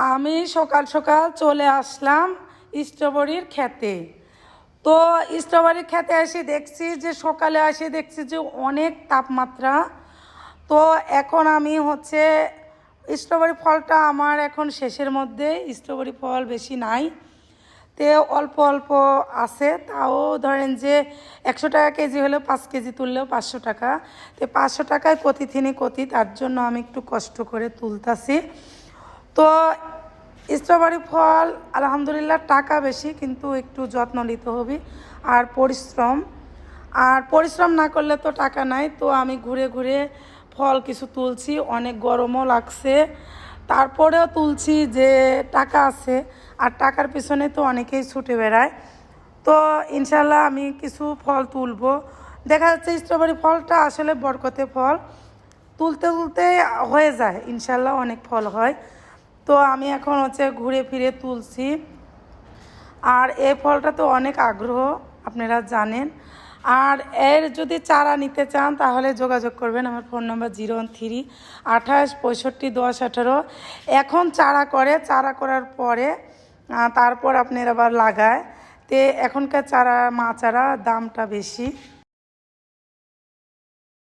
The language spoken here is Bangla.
আমি সকাল সকাল চলে আসলাম স্ট্রবেরির ক্ষেতে। তো স্ট্রবেরির ক্ষেতে এসে দেখছি যে সকালে এসে দেখছি যে অনেক তাপমাত্রা। তো এখন আমি স্ট্রবেরি ফলটা আমার এখন শেষের মধ্যে, স্ট্রবেরি ফল বেশি নাই, তে অল্প অল্প আছে। তাও ধরেন যে 100 টাকা কেজি হলেও 5 কেজি তুললেও 500 টাকা। তো 500 টাকায় কতি থিনি কতি, তার জন্য আমি একটু কষ্ট করে তুলতাছি। তো স্ট্রবেরি ফল আলহামদুলিল্লাহ টাকা বেশি, কিন্তু একটু যত্ন নিতে হবে আর পরিশ্রম না করলে তো টাকা নাই। তো আমি ঘুরে ঘুরে ফল কিছু তুলছি, অনেক গরমও লাগছে, তারপরেও তুলছি যে টাকা আছে, আর টাকার পিছনে তো অনেকেই ছুটে বেড়ায়। তো ইনশাল্লাহ আমি কিছু ফল তুলবো। দেখা যাচ্ছে স্ট্রবেরি ফলটা আসলে বরকতে ফল, তুলতে তুলতে হয়ে যায়, ইনশাল্লাহ অনেক ফল হয়। তো আমি এখন ঘুরে ফিরে তুলছি। আর এই ফলটা তো অনেক আগ্রহ, আপনারা জানেন। আর এর যদি চারা নিতে চান তাহলে যোগাযোগ করবেন, আমার ফোন নাম্বার 01328651018। এখন চারা করার পরে তারপর আপনারা আবার লাগায়। তো এখনকার চারা দামটা বেশি।